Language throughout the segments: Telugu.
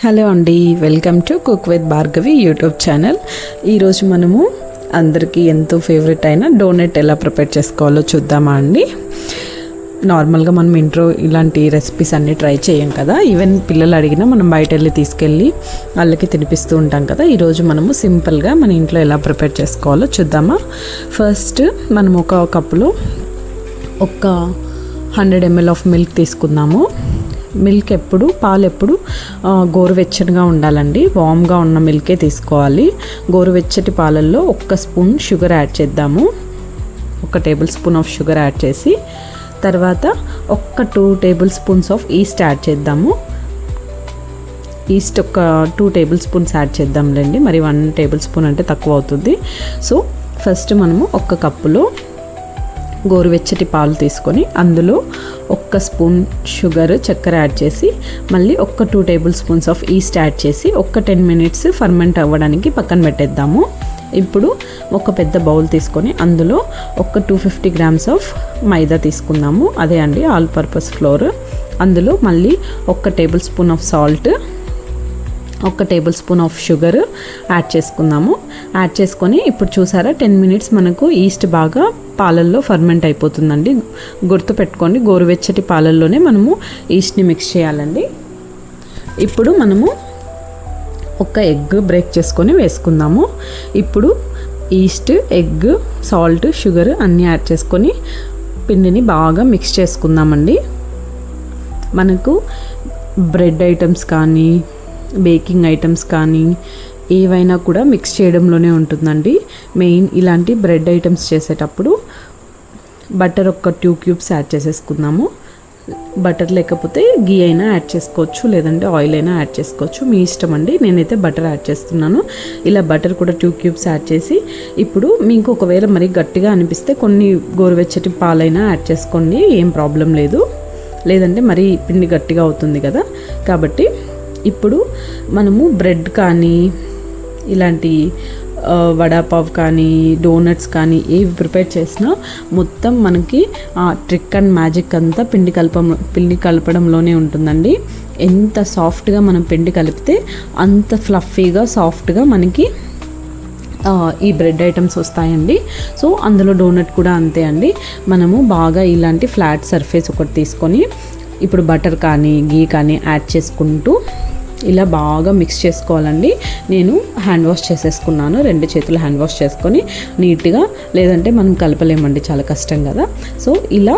హలో అండి, welcome to cook with Bhargavi YouTube channel. ఈరోజు మనము అందరికీ ఎంతో ఫేవరెట్ అయిన డోనట్ ఎలా ప్రిపేర్ చేసుకోవాలో చూద్దామా అండి. నార్మల్గా మనం ఇంట్లో ఇలాంటి రెసిపీస్ అన్నీ ట్రై చేయం కదా, ఈవెన్ పిల్లలు అడిగినా మనం బయట వెళ్ళి తీసుకెళ్ళి వాళ్ళకి తినిపిస్తూ ఉంటాం కదా. ఈరోజు మనము సింపుల్గా మన ఇంట్లో ఎలా ప్రిపేర్ చేసుకోవాలో చూద్దామా. ఫస్ట్ మనం ఒక కప్పులో ఒక 100 ml ఆఫ్ మిల్క్ తీసుకుందాము. మిల్క్ పాలు ఎప్పుడు గోరువెచ్చనిగా ఉండాలండి, వామ్గా ఉన్న మిల్కే తీసుకోవాలి. గోరువెచ్చటి పాలల్లో 1 స్పూన్ షుగర్ యాడ్ చేద్దాము. 1 table spoon of sugar add చేసి తర్వాత 2 table spoons of east add చేద్దాము. ఈస్ట్ 2 టేబుల్ స్పూన్స్ యాడ్ చేద్దాంలేండి, మరి 1 టేబుల్ స్పూన్ అంటే తక్కువ అవుతుంది. సో ఫస్ట్ మనము 1 కప్పులో గోరువెచ్చటి పాలు తీసుకొని అందులో 1 స్పూన్ షుగర్ చక్కెర యాడ్ చేసి మళ్ళీ 2 table spoons of east add చేసి 10 మినిట్స్ ఫర్మెంట్ అవ్వడానికి పక్కన పెట్టేద్దాము. ఇప్పుడు ఒక పెద్ద బౌల్ తీసుకొని అందులో 250 గ్రామ్స్ ఆఫ్ మైదా తీసుకుందాము. అదే అండి ఆల్ పర్పస్ ఫ్లోర్. అందులో మళ్ళీ 1 table spoon of salt, 1 table spoon of sugar add చేసుకుందాము. యాడ్ చేసుకొని ఇప్పుడు చూసారా 10 మినిట్స్ మనకు ఈస్ట్ బాగా పాలల్లో ఫర్మెంట్ అయిపోతుందండి. గుర్తుపెట్టుకోండి, గోరువెచ్చటి పాలల్లోనే మనము ఈస్ట్ని మిక్స్ చేయాలండి. ఇప్పుడు మనము 1 ఎగ్ బ్రేక్ చేసుకొని వేసుకుందాము. ఇప్పుడు ఈస్ట్, ఎగ్, సాల్ట్, షుగర్ అన్నీ యాడ్ చేసుకొని పిండిని బాగా మిక్స్ చేసుకుందామండి. మనకు బ్రెడ్ ఐటమ్స్ కానీ బేకింగ్ ఐటమ్స్ కానీ ఏవైనా కూడా మిక్స్ చేయడంలోనే ఉంటుందండి మెయిన్. ఇలాంటి బ్రెడ్ ఐటమ్స్ చేసేటప్పుడు బటర్ 2 క్యూబ్స్ యాడ్ చేసేసుకుందాము. బటర్ లేకపోతే గీ అయినా యాడ్ చేసుకోవచ్చు, లేదంటే ఆయిల్ అయినా యాడ్ చేసుకోవచ్చు, మీ ఇష్టం అండి. నేనైతే బటర్ యాడ్ చేస్తున్నాను. ఇలా బటర్ కూడా 2 క్యూబ్స్ యాడ్ చేసి ఇప్పుడు మీకు ఒకవేళ మరి గట్టిగా అనిపిస్తే కొన్ని గోరువెచ్చటి పాలైనా యాడ్ చేసుకోండి, ఏం ప్రాబ్లం లేదు. లేదంటే మరి పిండి గట్టిగా అవుతుంది కదా. కాబట్టి ఇప్పుడు మనము బ్రెడ్ కానీ ఇలాంటి వడాపావ్ కానీ డోనట్స్ కానీ ఏవి ప్రిపేర్ చేసినా మొత్తం మనకి ట్రిక్ అండ్ మ్యాజిక్ అంతా పిండి కలపడంలోనే ఉంటుందండి. ఎంత సాఫ్ట్గా మనం పిండి కలిపితే అంత ఫ్లఫీగా సాఫ్ట్గా మనకి ఈ బ్రెడ్ ఐటమ్స్ వస్తాయండి. సో అందులో డోనట్ కూడా అంతే అండి. మనము బాగా ఇలాంటి ఫ్లాట్ సర్ఫేస్ ఒకటి తీసుకొని ఇప్పుడు బటర్ కానీ గీ కానీ యాడ్ చేసుకుంటూ ఇలా బాగా మిక్స్ చేసుకోవాలండి. నేను హ్యాండ్ వాష్ చేసేసుకున్నాను, 2 చేతులు హ్యాండ్ వాష్ చేసుకొని నీట్గా, లేదంటే మనం కలపలేమండి, చాలా కష్టం కదా. సో ఇలా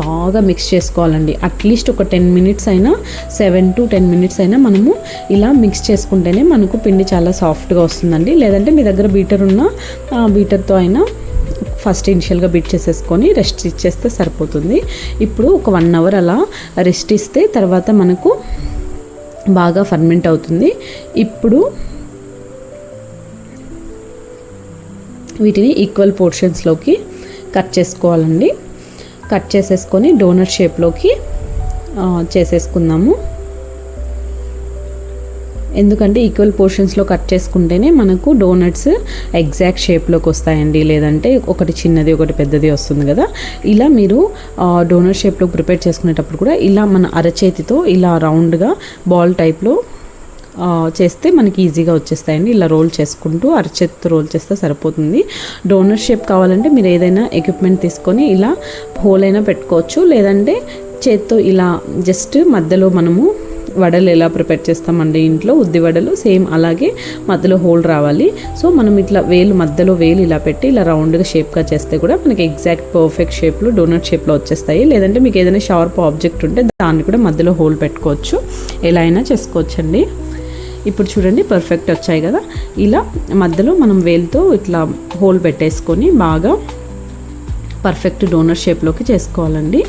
బాగా మిక్స్ చేసుకోవాలండి. అట్లీస్ట్ ఒక 10 మినిట్స్ అయినా, 7 to 10 మినిట్స్ అయినా మనము ఇలా మిక్స్ చేసుకుంటేనే మనకు పిండి చాలా సాఫ్ట్గా వస్తుందండి. లేదంటే మీ దగ్గర బీటర్ ఉన్న బీటర్తో అయినా ఫస్ట్ ఇనిషియల్గా బీట్ చేసేసుకొని రెస్ట్ ఇచ్చేస్తే సరిపోతుంది. ఇప్పుడు ఒక 1 అవర్ అలా రెస్ట్ ఇస్తే తర్వాత మనకు బాగా ఫర్మెంట్ అవుతుంది. ఇప్పుడు వీటిని ఈక్వల్ పోర్షన్స్లోకి కట్ చేసుకోవాలండి. కట్ చేసేసుకొని డోనట్ షేప్లోకి చేసేసుకుందాము. ఎందుకంటే ఈక్వల్ పోర్షన్స్లో కట్ చేసుకుంటేనే మనకు డోనట్స్ ఎగ్జాక్ట్ షేప్లోకి వస్తాయండి. లేదంటే ఒకటి చిన్నది ఒకటి పెద్దది వస్తుంది కదా. ఇలా మీరు డోనట్ షేప్లో ప్రిపేర్ చేసుకునేటప్పుడు కూడా ఇలా మన అరచేతితో ఇలా రౌండ్గా బాల్ టైప్లో చేస్తే మనకి ఈజీగా వచ్చేస్తాయండి. ఇలా రోల్ చేసుకుంటూ అరచేతితో రోల్ చేస్తే సరిపోతుంది. డోనట్ షేప్ కావాలంటే మీరు ఏదైనా ఎక్విప్మెంట్ తీసుకొని ఇలా హోల్ అయినా పెట్టుకోవచ్చు, లేదంటే చేత్తో ఇలా జస్ట్ మధ్యలో మనము వడలు ఎలా ప్రిపేర్ చేస్తామండి ఇంట్లో, ఉద్ది వడలు సేమ్ అలాగే మధ్యలో హోల్ రావాలి. సో మనం ఇట్లా మధ్యలో వేలు ఇలా పెట్టి ఇలా రౌండ్గా షేప్గా చేస్తే కూడా మనకి ఎగ్జాక్ట్ పర్ఫెక్ట్ షేప్లో డోనట్ షేప్లో వచ్చేస్తాయి. లేదంటే మీకు ఏదైనా షార్ప్ ఆబ్జెక్ట్ ఉంటే దాన్ని కూడా మధ్యలో హోల్ పెట్టుకోవచ్చు, ఎలా అయినా చేసుకోవచ్చండి. ఇప్పుడు చూడండి పర్ఫెక్ట్ వచ్చాయి కదా. ఇలా మధ్యలో మనం వేలుతో ఇట్లా హోల్ పెట్టేసుకొని బాగా పర్ఫెక్ట్ డోనట్ షేప్లోకి చేసుకోవాలండి.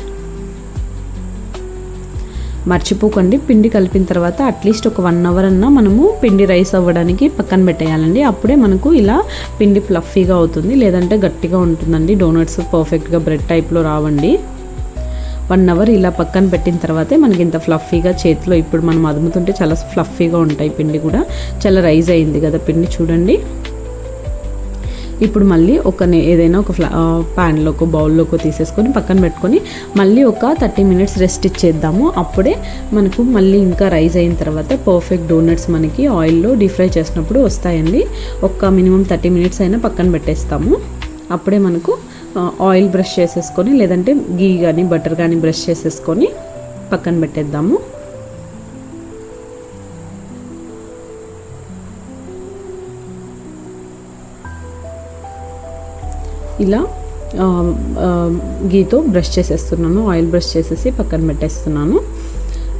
మర్చిపోకండి, పిండి కలిపిన తర్వాత అట్లీస్ట్ ఒక 1 అవర్ అన్నా మనము పిండి రైస్ అవ్వడానికి పక్కన పెట్టేయాలండి. అప్పుడే మనకు ఇలా పిండి ఫ్లఫీగా అవుతుంది, లేదంటే గట్టిగా ఉంటుందండి. డోనట్స్ పర్ఫెక్ట్గా బ్రెడ్ టైప్లో రావండి. 1 అవర్ ఇలా పక్కన పెట్టిన తర్వాతే మనకి ఇంత ఫ్లఫీగా చేతిలో ఇప్పుడు మనం అదుముతుంటే చాలా ఫ్లఫీగా ఉంటాయి. పిండి కూడా చాలా రైజ్ అయింది కదా పిండి, చూడండి. ఇప్పుడు మళ్ళీ ఏదైనా ఒక ప్యాన్లోకో బౌల్లోకో తీసేసుకొని పక్కన పెట్టుకొని మళ్ళీ ఒక 30 మినిట్స్ రెస్ట్ ఇచ్చేద్దాము. అప్పుడే మనకు మళ్ళీ ఇంకా రైజ్ అయిన తర్వాత పర్ఫెక్ట్ డోనట్స్ మనకి ఆయిల్లో డీప్ ఫ్రై చేసినప్పుడు వస్తాయండి. మినిమం 30 మినిట్స్ అయినా పక్కన పెట్టేస్తాము. అప్పుడే మనకు ఆయిల్ బ్రష్ చేసేసుకొని లేదంటే గీ కానీ బటర్ కానీ బ్రష్ చేసేసుకొని పక్కన పెట్టేద్దాము. ఇలా గీతో బ్రష్ చేసేస్తున్నాను, ఆయిల్ బ్రష్ చేసేసి పక్కన పెట్టేస్తున్నాను.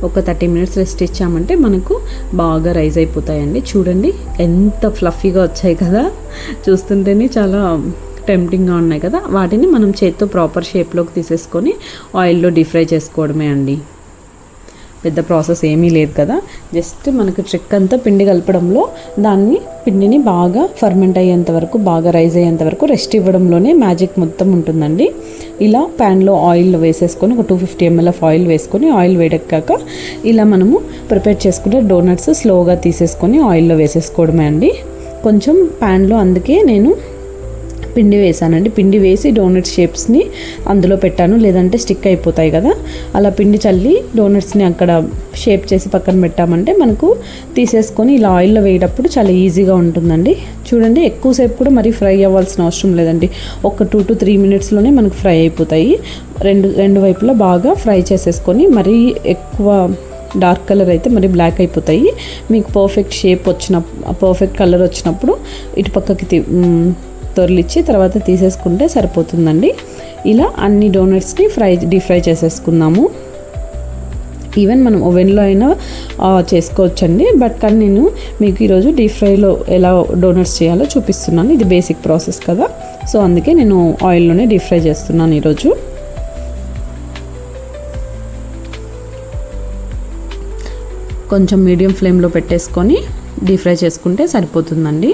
ఒక 30 మినిట్స్ రెస్ట్ ఇచ్చామంటే మనకు బాగా రైజ్ అయిపోతాయండి. చూడండి ఎంత ఫ్లఫీగా వచ్చాయి కదా, చూస్తుంటేనే చాలా టెంప్టింగ్గా ఉన్నాయి కదా. వాటిని మనం చేత్తో ప్రాపర్ షేప్లోకి తీసేసుకొని ఆయిల్లో డీప్ ఫ్రై చేసుకోవడమే అండి. పెద్ద ప్రాసెస్ ఏమీ లేదు కదా. జస్ట్ మనకు ట్రిక్ అంతా పిండి కలపడంలో పిండిని బాగా ఫర్మెంట్ అయ్యేంత వరకు, బాగా రైజ్ అయ్యేంత వరకు రెస్ట్ ఇవ్వడంలోనే మ్యాజిక్ మొత్తం ఉంటుందండి. ఇలా ప్యాన్లో ఆయిల్ వేసేసుకొని ఒక 250 ml ఆఫ్ ఆయిల్ వేసుకొని ఆయిల్ వేడెక్కాక ఇలా మనము ప్రిపేర్ చేసుకునే డోనట్స్ స్లోగా తీసేసుకొని ఆయిల్లో వేసేసుకోవడమే అండి. కొంచెం ప్యాన్లో అందుకే నేను పిండి వేసానండి. పిండి వేసి డోనట్ షేప్స్ని అందులో పెట్టాను, లేదంటే స్టిక్ అయిపోతాయి కదా. అలా పిండి చల్లి డోనట్స్ని అక్కడ షేప్ చేసి పక్కన పెట్టామంటే మనకు తీసేసుకొని ఇలా ఆయిల్లో వేయటప్పుడు చాలా ఈజీగా ఉంటుందండి. చూడండి ఎక్కువసేపు కూడా మరి ఫ్రై అవ్వాల్సిన అవసరం లేదండి. ఒక 2 to 3 మినిట్స్లోనే మనకు ఫ్రై అయిపోతాయి. రెండు వైపులా బాగా ఫ్రై చేసేసుకొని మరీ ఎక్కువ డార్క్ కలర్ అయితే మరి బ్లాక్ అయిపోతాయి. మీకు పర్ఫెక్ట్ కలర్ వచ్చినప్పుడు ఇటు పక్కకి తొరలిచ్చి తర్వాత తీసేసుకుంటే సరిపోతుందండి. ఇలా అన్ని డోనట్స్ని డీప్ ఫ్రై చేసేసుకుందాము. ఈవెన్ మనం ఓవెన్లో అయినా చేసుకోవచ్చండి. కానీ నేను మీకు ఈరోజు డీప్ ఫ్రైలో ఎలా డోనట్స్ చేయాలో చూపిస్తున్నాను. ఇది బేసిక్ ప్రాసెస్ కదా, సో అందుకే నేను ఆయిల్లోనే డీప్ ఫ్రై చేస్తున్నాను ఈరోజు. కొంచెం మీడియం ఫ్లేమ్లో పెట్టేసుకొని డీప్ ఫ్రై చేసుకుంటే సరిపోతుందండి.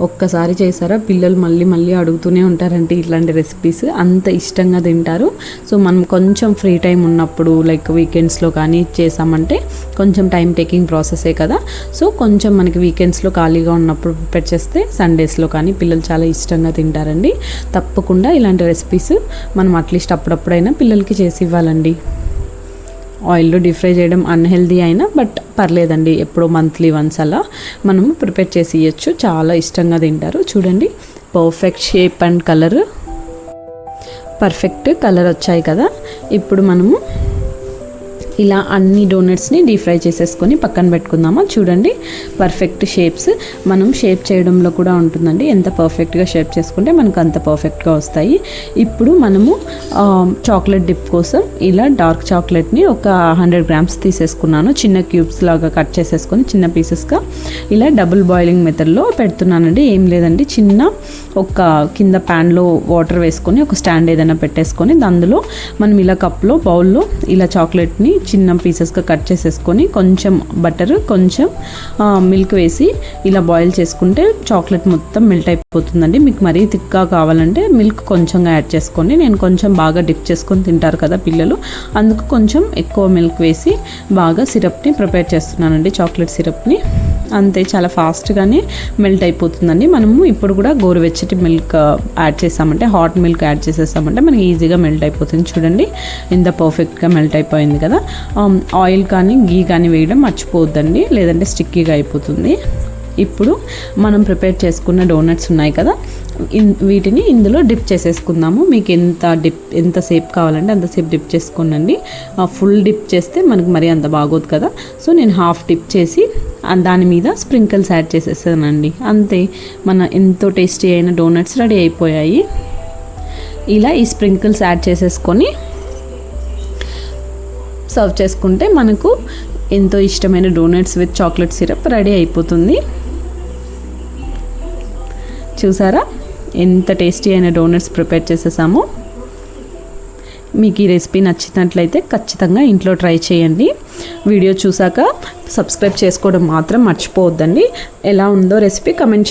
ఒక్కసారి చేశారా పిల్లలు మళ్ళీ మళ్ళీ అడుగుతూనే ఉంటారంటే ఇట్లాంటి రెసిపీస్ అంత ఇష్టంగా తింటారు. సో మనం కొంచెం ఫ్రీ టైం ఉన్నప్పుడు లైక్ వీకెండ్స్లో కానీ చేసామంటే కొంచెం టైం టేకింగ్ ప్రాసెసే కదా. సో కొంచెం మనకి వీకెండ్స్లో ఖాళీగా ఉన్నప్పుడు ప్రిపేర్ చేస్తే సండేస్లో కానీ పిల్లలు చాలా ఇష్టంగా తింటారండి. తప్పకుండా ఇలాంటి రెసిపీస్ మనం అట్లీస్ట్ అప్పుడప్పుడైనా పిల్లలకి చేసి ఇవ్వాలండి. ఆయిల్లో డీప్ ఫ్రై చేయడం అన్హెల్దీ అయినా బట్ పర్లేదండి, ఎప్పుడో మంత్లీ వన్స్ అలా మనము ప్రిపేర్ చేసి ఇవ్వచ్చు. చాలా ఇష్టంగా తింటారు. చూడండి perfect shape and perfect colour వచ్చాయి కదా. ఇప్పుడు మనము ఇలా అన్ని డోనట్స్ని డీప్ ఫ్రై చేసేసుకొని పక్కన పెట్టుకుందామా. చూడండి పర్ఫెక్ట్ షేప్స్ మనం షేప్ చేయడంలో కూడా ఉంటుందండి. ఎంత పర్ఫెక్ట్గా షేప్ చేసుకుంటే మనకు అంత పర్ఫెక్ట్గా వస్తాయి. ఇప్పుడు మనము చాక్లెట్ డిప్ కోసం ఇలా డార్క్ చాక్లెట్ని ఒక 100 grams తీసేసుకున్నాను. చిన్న క్యూబ్స్ లాగా కట్ చేసేసుకొని చిన్న పీసెస్గా ఇలా డబుల్ బాయిలింగ్ మెథడ్లో పెడుతున్నానండి. ఏం లేదండి, ఒక కింద ప్యాన్లో వాటర్ వేసుకొని ఒక స్టాండ్ ఏదైనా పెట్టేసుకొని అందులో మనం ఇలా కప్లో బౌల్లో ఇలా చాక్లెట్ని చిన్న పీసెస్గా కట్ చేసేసుకొని కొంచెం బటర్ కొంచెం మిల్క్ వేసి ఇలా బాయిల్ చేసుకుంటే చాక్లెట్ మొత్తం మెల్ట్ అయిపోతుందండి. మీకు మరీ థిక్గా కావాలంటే మిల్క్ కొంచెంగా యాడ్ చేసుకోండి. నేను కొంచెం బాగా డిప్ చేసుకొని తింటారు కదా పిల్లలు, అందుకు కొంచెం ఎక్కువ మిల్క్ వేసి బాగా సిరప్ని ప్రిపేర్ చేస్తున్నానండి, చాక్లెట్ సిరప్ని. అంతే, చాలా ఫాస్ట్గానే మెల్ట్ అయిపోతుందండి. మనము ఇప్పుడు కూడా గోరువెచ్చటి మిల్క్ యాడ్ చేసామంటే, హాట్ మిల్క్ యాడ్ చేసేసామంటే మనకి ఈజీగా మెల్ట్ అయిపోతుంది. చూడండి ఎంత పర్ఫెక్ట్గా మెల్ట్ అయిపోయింది కదా. ఆయిల్ కానీ గీ కానీ వేయడం మర్చిపోవద్దండి, లేదంటే స్టిక్కీగా అయిపోతుంది. ఇప్పుడు మనం ప్రిపేర్ చేసుకున్న డోనట్స్ ఉన్నాయి కదా, వీటిని ఇందులో డిప్ చేసేసుకుందాము. మీకు ఎంతసేపు కావాలంటే అంతసేపు డిప్ చేసుకోండి. ఫుల్ డిప్ చేస్తే మనకు మరి అంత బాగోదు కదా. సో నేను హాఫ్ డిప్ చేసి దాని మీద స్ప్రింకిల్స్ యాడ్ చేసేసానండి. అంతే, మన ఎంతో టేస్టీ అయిన డోనట్స్ రెడీ అయిపోయాయి. ఇలా ఈ స్ప్రింకిల్స్ యాడ్ చేసేసుకొని సర్వ్ చేసుకుంటే మనకు ఎంతో ఇష్టమైన donuts with chocolate syrup ready అయిపోతుంది. చూసారా ఎంత టేస్టీ అయిన డోనట్స్ ప్రిపేర్ చేసేసాము. మీకు ఈ రెసిపీ నచ్చినట్లయితే ఖచ్చితంగా ఇంట్లో ట్రై చేయండి. వీడియో చూసాక సబ్స్క్రైబ్ చేసుకోవడం మాత్రం మర్చిపోవద్దండి. ఎలా ఉందో రెసిపీ కమెంట్